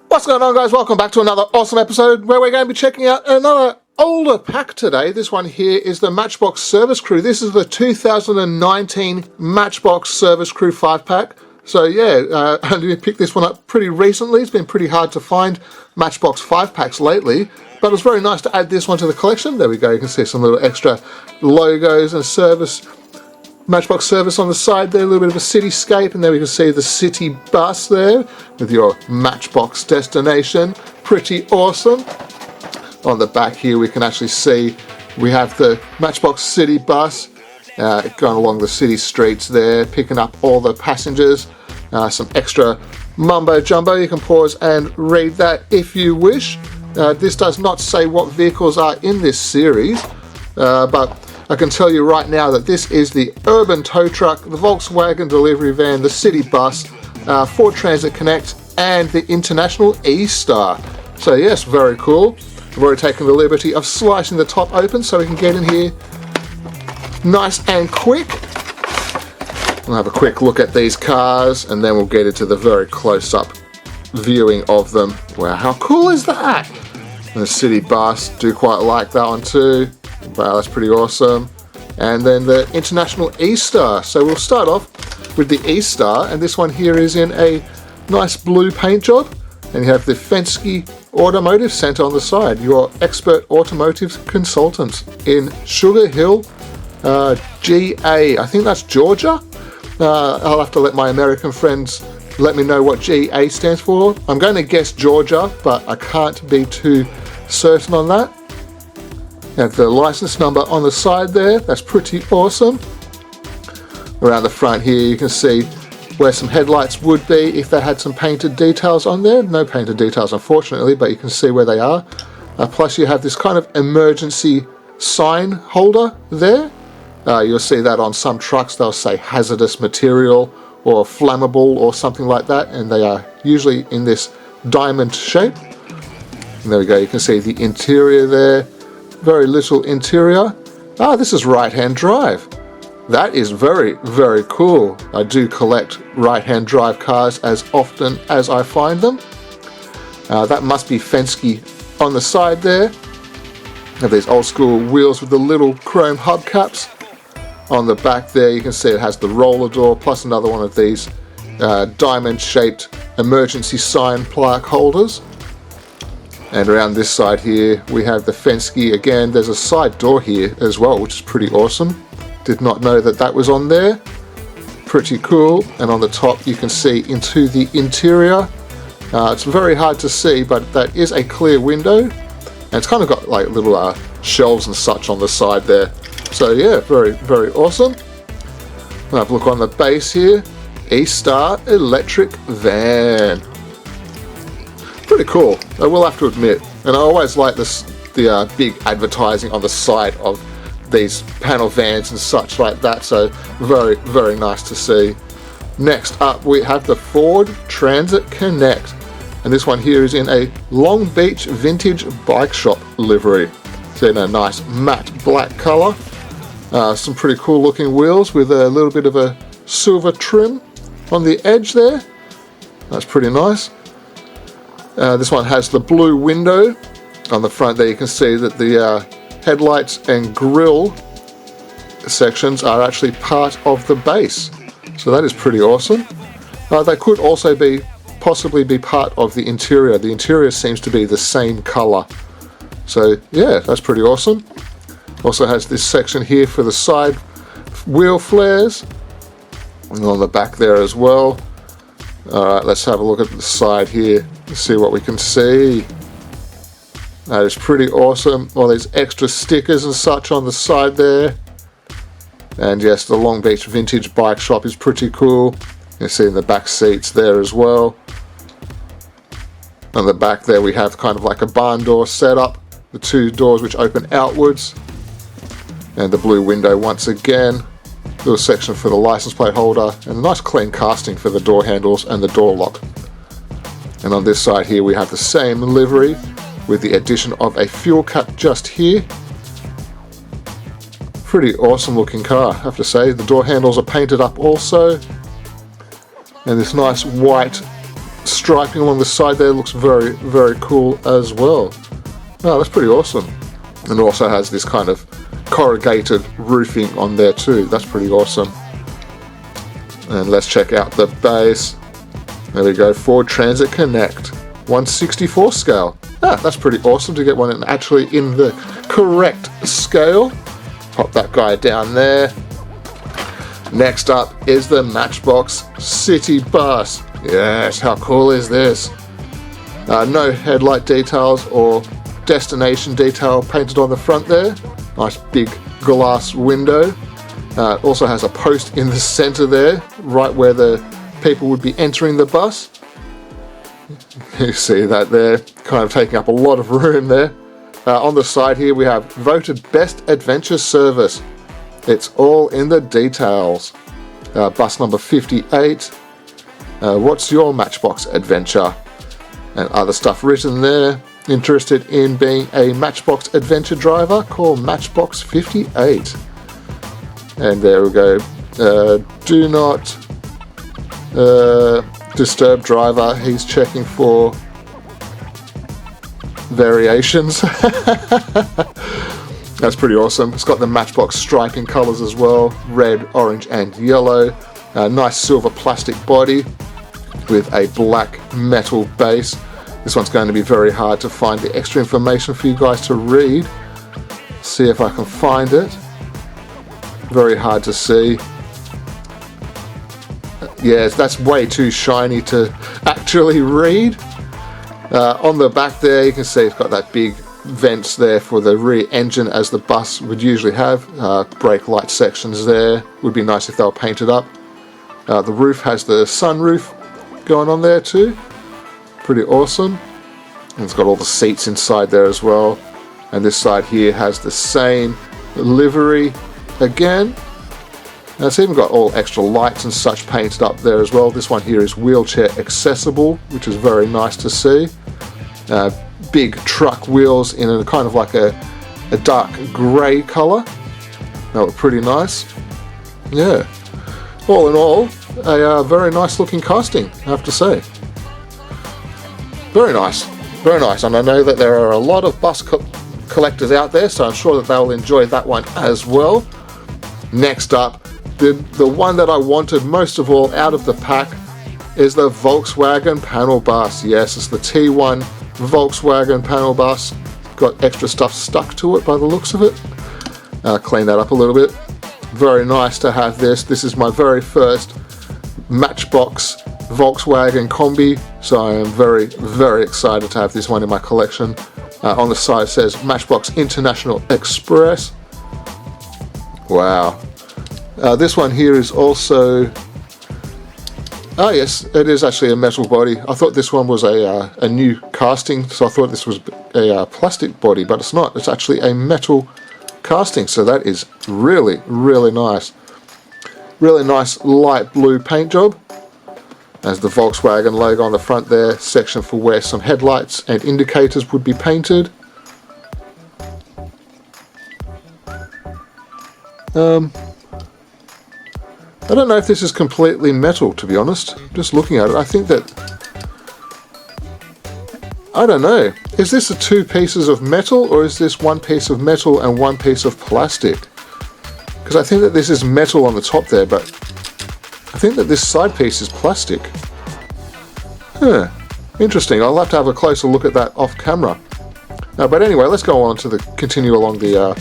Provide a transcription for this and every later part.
What's going on, guys? Welcome back to another awesome episode where we're going to be checking out another older pack today. This one here is the Matchbox Service Crew. This is the 2019 Matchbox Service Crew 5-pack. So yeah, I only picked this one up pretty recently. It's been pretty hard to find Matchbox 5-packs lately, but it's very nice to add this one to the collection. There we go, you can see some little extra logos and service. Matchbox Service on the side there, a little bit of a cityscape, and there we can see the city bus there with your Matchbox destination. Pretty awesome. On the back here we can actually see we have the Matchbox city bus going along the city streets there, picking up all the passengers. Some extra mumbo jumbo, you can pause and read that if you wish. This does not say what vehicles are in this series, but I can tell you right now that this is the urban tow truck, the Volkswagen delivery van, the city bus, Ford Transit Connect, and the international eStar. So yes, very cool. I've already taken the liberty of slicing the top open so we can get in here nice and quick. We'll have a quick look at these cars and then we'll get into the very close-up viewing of them. Wow, how cool is that? And the city bus, do quite like that one too. Wow, that's pretty awesome. And then the international eStar. So we'll start off with the eStar, and this one here is in a nice blue paint job. And you have the Fensky Automotive Centre on the side, your expert automotive consultants in Sugar Hill, GA. I think that's Georgia. I'll have to let my American friends let me know what GA stands for. I'm going to guess Georgia, but I can't be too certain on that. Have the license number on the side there, that's pretty awesome. Around the front here you can see where some headlights would be if they had some painted details on there. No painted details unfortunately, but you can see where they are. Plus you have this kind of emergency sign holder there. You'll see that on some trucks, they'll say hazardous material or flammable or something like that, and they are usually in this diamond shape. And there we go, you can see the interior there. Very little interior. This is right-hand drive. That is very, very cool. I do collect right-hand drive cars as often as I find them. That must be Fensky on the side there. Have these old school wheels with the little chrome hubcaps. On the back there you can see it has the roller door plus another one of these diamond-shaped emergency sign plaque holders. And around this side here we have the Fensky again. There's a side door here as well, which is pretty awesome. Did not know that that was on there. Pretty cool. And on the top you can see into the interior. It's very hard to see, but that is a clear window. And it's kind of got like little shelves and such on the side there. So yeah, very, very awesome. We'll have a look on the base here. eStar electric van. Pretty cool, I will have to admit. And I always like the big advertising on the side of these panel vans and such like that, so very, very nice to see. Next up we have the Ford Transit Connect, and this one here is in a Long Beach vintage bike shop livery. It's in a nice matte black colour. Some pretty cool looking wheels with a little bit of a silver trim on the edge there. That's pretty nice. This one has the blue window. On the front there you can see that the headlights and grille sections are actually part of the base. So that is pretty awesome. They could also possibly be part of the interior. The interior seems to be the same colour. So yeah, that's pretty awesome. Also has this section here for the side wheel flares. And on the back there as well. Alright, let's have a look at the side here. See what we can see. That is pretty awesome. All these extra stickers and such on the side there. And yes, the Long Beach vintage bike shop is pretty cool. You see in the back seats there as well. On the back there we have kind of like a barn door setup. The two doors which open outwards. And the blue window once again. Little section for the license plate holder. And a nice clean casting for the door handles and the door lock. And on this side here we have the same livery with the addition of a fuel cap just here. Pretty awesome looking car, I have to say. The door handles are painted up also. And this nice white striping along the side there looks very, very cool as well. Oh, that's pretty awesome. And it also has this kind of corrugated roofing on there too. That's pretty awesome. And let's check out the base. There we go, Ford Transit Connect 1/64 scale. That's pretty awesome to get one actually in the correct scale. Pop that guy down there. Next up is the Matchbox City Bus. Yes, how cool is this? No headlight details or destination detail painted on the front there. Nice big glass window. Also has a post in the center there, right where the people would be entering the bus. You see that there, kind of taking up a lot of room there. On the side here we have voted best adventure service. It's all in the details. Bus number 58. What's your Matchbox adventure? And other stuff written there. Interested in being a Matchbox adventure driver? Call Matchbox 58. And there we go. Do not disturb driver. He's checking for variations. That's pretty awesome. It's got the Matchbox striping colors as well. Red, orange and yellow. Nice silver plastic body with a black metal base. This one's going to be very hard to find the extra information for you guys to read. See if I can find it. Very hard to see. Yes, that's way too shiny to actually read. On the back there you can see it's got that big vents there for the rear engine as the bus would usually have. Brake light sections there. Would be nice if they were painted up. The roof has the sunroof going on there too. Pretty awesome. And it's got all the seats inside there as well. And this side here has the same livery again. And it's even got all extra lights and such painted up there as well. This one here is wheelchair accessible, which is very nice to see. Big truck wheels in a kind of like a dark grey colour. That look pretty nice. Yeah. All in all, a very nice looking casting, I have to say. Very nice. Very nice. And I know that there are a lot of bus collectors out there, so I'm sure that they'll enjoy that one as well. Next up, the one that I wanted most of all out of the pack is the Volkswagen panel bus. Yes, it's the T1 Volkswagen panel bus. Got extra stuff stuck to it by the looks of it. Clean that up a little bit. Very nice to have this. This is my very first Matchbox Volkswagen Combi, so I am very, very excited to have this one in my collection. On the side it says Matchbox International Express. Wow. This one here is also... Oh yes, it is actually a metal body. I thought this one was a new casting, so I thought this was a plastic body, but it's not. It's actually a metal casting, so that is really, really nice. Really nice light blue paint job. As the Volkswagen logo on the front there, section for where some headlights and indicators would be painted. I don't know if this is completely metal, to be honest. Just looking at it, I think that... I don't know. Is this the two pieces of metal, or is this one piece of metal and one piece of plastic? Because I think that this is metal on the top there, but I think that this side piece is plastic. Huh. Interesting. I'll have to have a closer look at that off camera. But anyway, let's go on to continue along the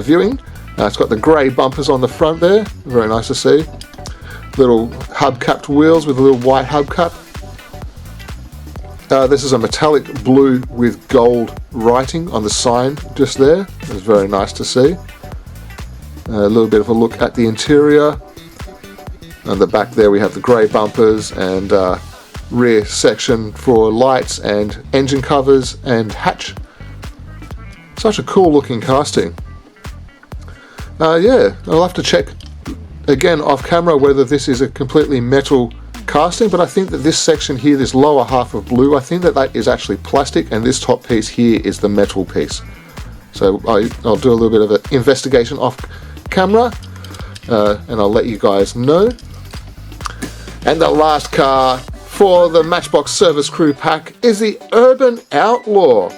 viewing. It's got the grey bumpers on the front there. Very nice to see. Little hubcapped wheels with a little white hubcap. This is a metallic blue with gold writing on the sign just there. It's very nice to see. A little bit of a look at the interior. On the back there we have the grey bumpers and rear section for lights and engine covers and hatch. Such a cool looking casting. Yeah, I'll have to check again off camera whether this is a completely metal casting, but I think that this section here, this lower half of blue, I think that that is actually plastic, and this top piece here is the metal piece. So I'll do a little bit of an investigation off camera, and I'll let you guys know. And the last car for the Matchbox Service Crew pack is the Urban Outlaw.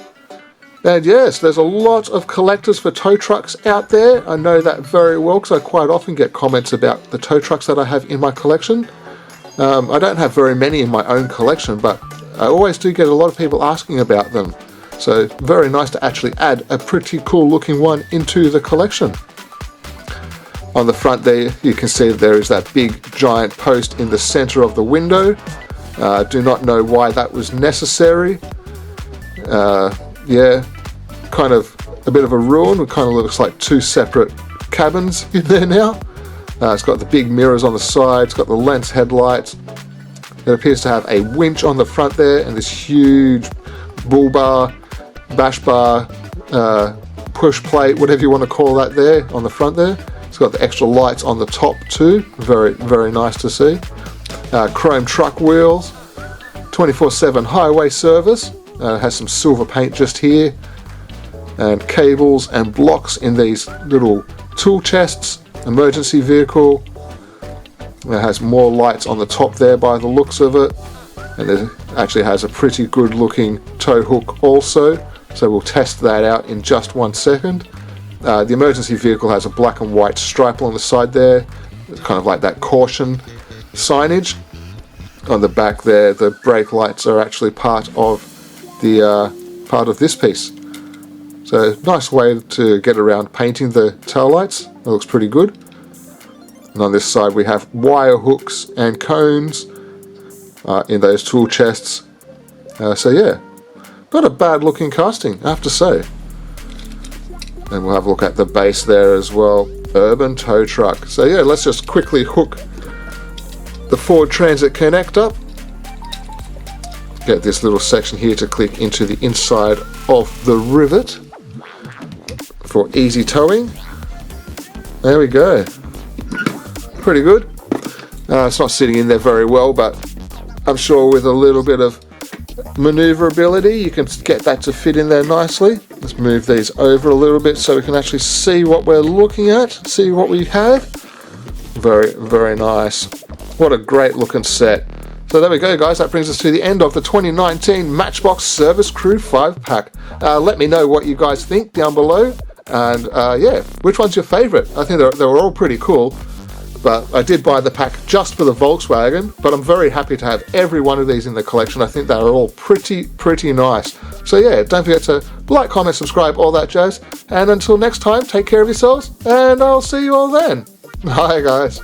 And yes, there's a lot of collectors for tow trucks out there. I know that very well because I quite often get comments about the tow trucks that I have in my collection. I don't have very many in my own collection, but I always do get a lot of people asking about them. So very nice to actually add a pretty cool looking one into the collection. On the front there, you can see there is that big giant post in the center of the window. Do not know why that was necessary. Yeah, kind of a bit of a ruin. It kind of looks like two separate cabins in there now. It's got the big mirrors on the side, it's got the lens headlights. It appears to have a winch on the front there and this huge bull bar, bash bar, push plate, whatever you want to call that there on the front there. It's got the extra lights on the top too, very, very nice to see. Chrome truck wheels, 24/7 highway service. Has some silver paint just here, and cables and blocks in these little tool chests. Emergency vehicle. It has more lights on the top there by the looks of it, and it actually has a pretty good looking tow hook also, so we'll test that out in just 1 second. The emergency vehicle has a black and white stripe along the side there. It's kind of like that caution signage. On the back there, the brake lights are actually part of this piece. So nice way to get around painting the tail lights. It looks pretty good. And on this side we have wire hooks and cones in those tool chests. So yeah, not a bad looking casting, I have to say. And we'll have a look at the base there as well. Urban tow truck. So yeah, let's just quickly hook the Ford Transit Connect up. Get this little section here to click into the inside of the rivet for easy towing. There we go. Pretty good. It's not sitting in there very well, but I'm sure with a little bit of maneuverability you can get that to fit in there nicely. Let's move these over a little bit so we can actually see what we're looking at, see what we have. Very, very nice. What a great looking set. So there we go, guys. That brings us to the end of the 2019 Matchbox Service Crew 5-pack. Let me know what you guys think down below. And yeah, which one's your favorite? I think they were all pretty cool. But I did buy the pack just for the Volkswagen. But I'm very happy to have every one of these in the collection. I think they are all pretty nice. So yeah, don't forget to like, comment, subscribe, all that jazz. And until next time, take care of yourselves. And I'll see you all then. Bye, guys.